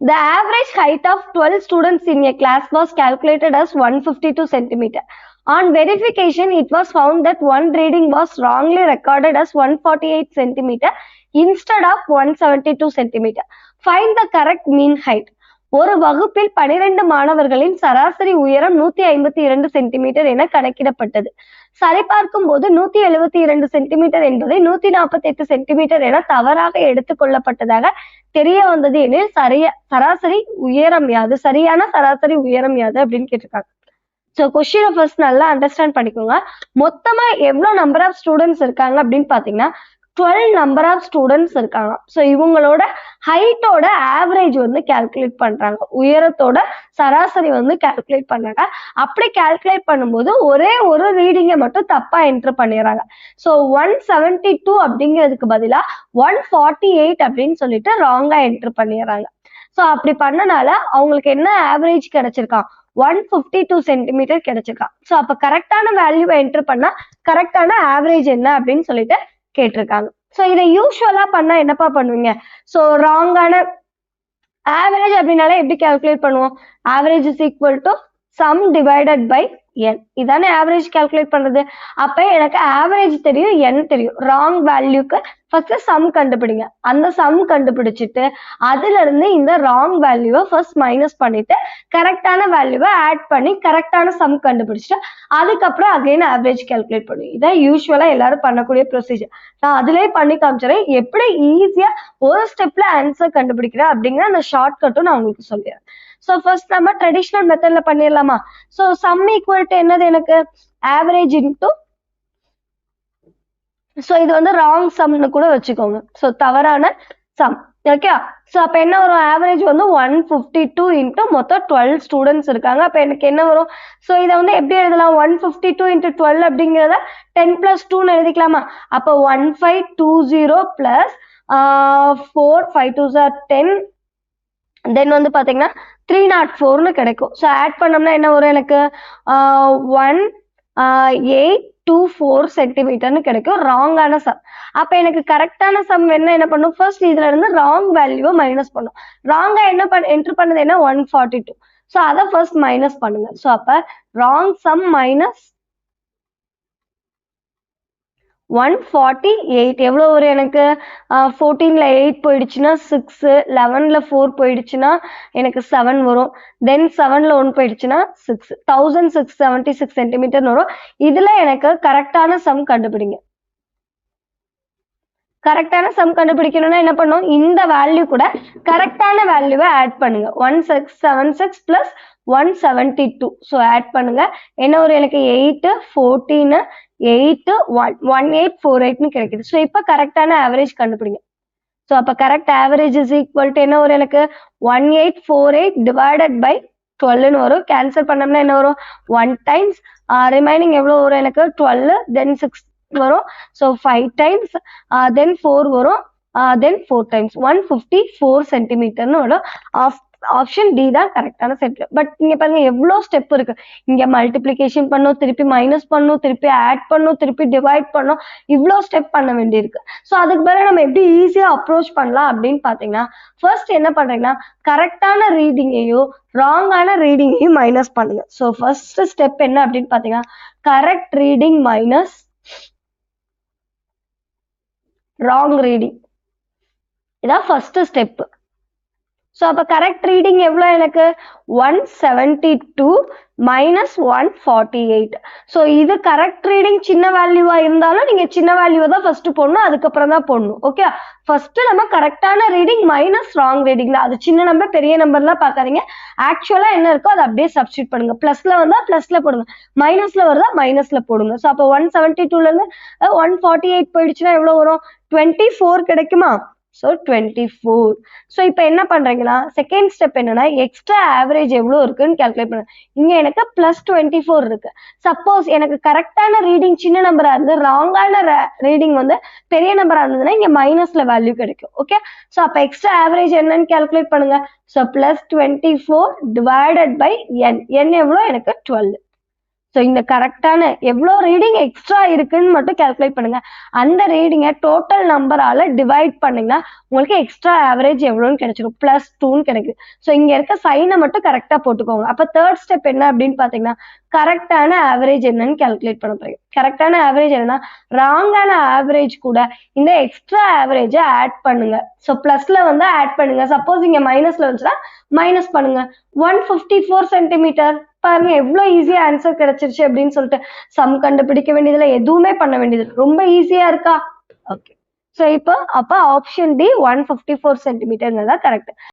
The average height of 12 students in a class was calculated as 152 centimeter. On verification, it was found that one reading was wrongly recorded as 148 centimeter instead of 172 centimeter. Find the correct mean height. ஒரு வகுப்பில் 12 மாணவர்களின் சராசரி உயரம் 152 centimetre என கணக்கிடப்பட்டது. சரிபார்க்கும் போது 172 centimetre என்பதை 148 சென்டிமீட்டர் என தவறாக எடுத்துக் கொள்ளப்பட்டதாக தெரிய வந்தது எனில் சராசரி உயரம் யாது, சரியான சராசரி உயரம் யாது அப்படின்னு கேட்டிருக்காங்க. ஸோ கொஸ்டினை ஃபர்ஸ்ட் நல்லா அண்டர்ஸ்டாண்ட் பண்ணிக்கோங்க. மொத்தமா எவ்வளவு நம்பர் ஆஃப் ஸ்டூடெண்ட்ஸ் இருக்காங்க அப்படின்னு பாத்தீங்கன்னா 12 நம்பர் ஆஃப் ஸ்டூடெண்ட்ஸ் இருக்காங்க. ஸோ இவங்களோட ஹைட்டோட ஆவரேஜ் வந்து கால்குலேட் பண்றாங்க, உயரத்தோட சராசரி வந்து கால்குலேட் பண்றாங்க. அப்படி கால்குலேட் பண்ணும்போது ஒரே ஒரு ரீடிங்கை மட்டும் தப்பா என்ட்ரு பண்ணிடுறாங்க. ஸோ 172 அப்படிங்கிறதுக்கு பதிலா 148 அப்படின்னு சொல்லிட்டு ராங்கா என்ட்ரு பண்ணிடுறாங்க. ஸோ அப்படி பண்ணனால அவங்களுக்கு என்ன ஆவரேஜ் கிடைச்சிருக்கான், 152 சென்டிமீட்டர் கிடைச்சிருக்கான். ஸோ அப்ப கரெக்டான வேல்யூவை என்ட்ரு பண்ணா கரெக்டான ஆவரேஜ் என்ன அப்படின்னு சொல்லிட்டு கேட்டிருக்காங்க. ஸோ இதை யூஸ்வலா பண்ணா என்னப்பா பண்ணுவீங்க, ஸோ ராங்கான ஆவரேஜ் அப்படின்னாலே எப்படி கால்குலேட் பண்ணுவோம், average is equal to sum divided by n. இதானே ஆவரேஜ் கால்குலேட் பண்றது. அப்ப எனக்கு ஆவரேஜ் தெரியும், n தெரியும். ராங் வேல்யூக்கு ஃபர்ஸ்ட் சம் கண்டுபிடிங்க. அந்த சம் கண்டுபிடிச்சிட்டு அதுல இருந்து இந்த ராங் வேல்யூவை ஃபர்ஸ்ட் மைனஸ் பண்ணிட்டு கரெக்டான வேல்யூவை ஆட் பண்ணி கரெக்டான சம் கண்டுபிடிச்சிட்டு அதுக்கப்புறம் அகைன் ஆவரேஜ் கால்குலேட் பண்ணுவீங்க. இதான் யூஸ்வலா எல்லாரும் பண்ணக்கூடிய ப்ரொசீஜர். நான் அதுலயே பண்ணி காமிச்சிடறேன் எப்படி ஈஸியா ஒரு ஸ்டெப்ல ஆன்சர் கண்டுபிடிக்கிறேன் அப்படிங்கிற அந்த ஷார்ட் கட்டும் நான் உங்களுக்கு சொல்லிடுறேன். ஸோ ஃபர்ஸ்ட் நம்ம ட்ரெடிஷ்னல் மெத்தட்ல பண்ணிடலாமா. ஸோ சம் ஈக்குவல் டு என்னது, எனக்கு ஆவரேஜ் இன்டூ, ஸோ இது வந்து ராங் சம்னு கூட வச்சுக்கோங்க. ஸோ தவறான சம். ஓகே, ஸோ அப்போ என்ன வரும், ஆவரேஜ் வந்து 152 இன்ட்டு மொத்தம் 12 ஸ்டூடெண்ட்ஸ் இருக்காங்க. அப்போ எனக்கு என்ன வரும், ஸோ இதை வந்து எப்படி எழுதலாம், 152 இன்ட்டு 12 அப்படிங்கிறத 10 + 2ன்னு எழுதிக்கலாமா. அப்போ 1520 + 4 5 2s are 10, தென் வந்து பாத்தீங்கன்னா 304ன்னு கிடைக்கும். ஸோ ஆட் பண்ணோம்னா என்ன வரும், எனக்கு 1824 சென்டிமீட்டர்னு கிடைக்கும். ராங்கான சம். அப்ப எனக்கு கரெக்டான சம் என்ன பண்ணும், ஃபர்ஸ்ட் இதுல இருந்து ராங் வேல்யூவை மைனஸ் பண்ணும். ராங்கா என்ன என்ட்ரு பண்ணது என்ன 142. ஸோ அதை ஃபர்ஸ்ட் மைனஸ் பண்ணுங்க. ஸோ அப்ப ராங் சம் மைனஸ் 148 எவ்வளோ வரும் எனக்கு, 14ல 8 போயிடுச்சுன்னா 6, 11ல 4 போயிடுச்சுன்னா எனக்கு 7 வரும், தென் 7ல 1 போயிடுச்சுன்னா 6, 1676 சென்டிமீட்டர் வரும். இதுல எனக்கு கரெக்டான சம் கண்டுபிடிங்க. கரெக்டான சம் கண்டுபிடிக்கணும்னா என்ன பண்ணும், இந்த வேல்யூ கூட கரெக்டான வேல்யூவை ஆட் பண்ணுங்க. 1676 + 172. ஸோ ஆட் பண்ணுங்க. என்ன ஒரு எனக்கு 8 14 8 1848ன்னு கிடைக்குது. ஸோ இப்போ கரெக்டான ஆவரேஜ் கண்டுபிடிங்க. ஸோ அப்போ correct average is equal to என்ன ஒரு எனக்கு 1848 டிவைடட் பை 12ன்னு வரும். கேன்சல் பண்ணோம்னா என்ன வரும், 1 டைம்ஸ் ரிமைனிங் எவ்வளோ வரும் எனக்கு 12, தென் 6 வரும். ஸோ 5 டைம்ஸ் தென் 4 வரும், தென் 4 டைம்ஸ் 154 சென்டிமீட்டர்னு வரும். ஆப்ஷன் டி தான் கரெக்டான செட். பட் இங்க பாருங்க எவ்வளோ ஸ்டெப் இருக்கு. இங்க மல்டிப்ளிகேஷன் பண்ணும், திருப்பி மைனஸ் பண்ணும், திருப்பி ஆட் பண்ணும், திருப்பி டிவைட் பண்ணும், இவ்வளோ ஸ்டெப் பண்ண வேண்டியிருக்கு. ஸோ அதுக்கு பிறகு நம்ம எப்படி ஈஸியா அப்ரோச் பண்ணலாம் அப்படின்னு பாத்தீங்கன்னா, ஃபர்ஸ்ட் என்ன பண்றீங்கன்னா கரெக்டான ரீடிங்கையும் ராங்கான ரீடிங்கையும் மைனஸ் பண்ணுங்க. ஸோ ஃபர்ஸ்ட் ஸ்டெப் என்ன அப்படின்னு பாத்தீங்கன்னா correct reading minus wrong reading. இதான் ஃபர்ஸ்ட் ஸ்டெப். ஸோ அப்போ கரெக்ட் ரீடிங் எவ்வளோ எனக்கு 172 மைனஸ் 148. ஸோ இது கரெக்ட் ரீடிங் சின்ன வேல்யூவா இருந்தாலும் நீங்க சின்ன வேல்யூவை தான் ஃபர்ஸ்ட் போடணும், அதுக்கப்புறம் தான் போடணும். ஓகே, ஃபர்ஸ்ட் நம்ம கரெக்டான ரீடிங் மைனஸ் ராங் ரீடிங் தான். அது சின்ன நம்பர் பெரிய நம்பர்லாம் பார்க்காதீங்க. ஆக்சுவலா என்ன இருக்கோ அதை அப்படியே சப்ஸ்டியூட் பண்ணுங்க. பிளஸ்ல வந்தா பிளஸ்ல போடுங்க, மைனஸ்ல வருதா மைனஸ்ல போடுங்க. ஸோ அப்போ 172ல இருந்து 148 போயிடுச்சுன்னா எவ்வளோ வரும், 24 கிடைக்குமா. ஸோ 24. ஸோ இப்போ என்ன பண்றீங்கன்னா செகண்ட் ஸ்டெப் என்னன்னா எக்ஸ்ட்ரா ஆவரேஜ் எவ்வளோ இருக்குன்னு கால்குலேட் பண்ணுங்க. இங்க எனக்கு +24 இருக்கு. சப்போஸ் எனக்கு கரெக்டான ரீடிங் சின்ன நம்பரா இருந்து ராங்கான ரீடிங் வந்து பெரிய நம்பரா இருந்ததுன்னா இங்க மைனஸ்ல வேல்யூ கிடைக்கும். ஓகே, ஸோ அப்போ எக்ஸ்ட்ரா ஆவரேஜ் என்னன்னு கால்குலேட் பண்ணுங்க. So +24 divided by n. n எவ்வளோ எனக்கு 12. ஸோ இந்த கரெக்டான எவ்வளோ ரீடிங் எக்ஸ்ட்ரா இருக்குன்னு மட்டும் கால்குலேட் பண்ணுங்க. அந்த ரீடிங்கை டோட்டல் நம்பரால டிவைட் பண்ணீங்கன்னா உங்களுக்கு எக்ஸ்ட்ரா ஆவரேஜ் எவ்வளோன்னு கிடைச்சிடும். +2ன்னு கிடைக்குது. ஸோ இங்க இருக்க சைனை மட்டும் கரெக்டா போட்டுக்கோங்க. அப்ப தேர்ட் ஸ்டெப் என்ன அப்படின்னு பாத்தீங்கன்னா கரெக்டான ஆவரேஜ் என்னன்னு கால்குலேட் பண்ண போறீங்க. கரெக்டான ஆவரேஜ் என்னன்னா ராங்கான ஆவரேஜ் கூட இந்த எக்ஸ்ட்ரா ஆவரேஜை ஆட் பண்ணுங்க. ஸோ பிளஸ்ல வந்து ஆட் பண்ணுங்க. சப்போஸ் இங்க மைனஸ்ல வந்துச்சுன்னா மைனஸ் பண்ணுங்க. 154 சென்டிமீட்டர் பாருங்க எவ்வளவு ஈஸியா ஆன்சர் கிடைச்சிருச்சு அப்படின்னு சொல்லிட்டு சம் கண்டுபிடிக்க வேண்டியதுல எதுவுமே பண்ண வேண்டியது ரொம்ப ஈஸியா இருக்கா? ஓகே. ஸோ இப்போ அப்ப ஆப்ஷன் டி 154 சென்டிமீட்டர்ங்கிறதா கரெக்ட்.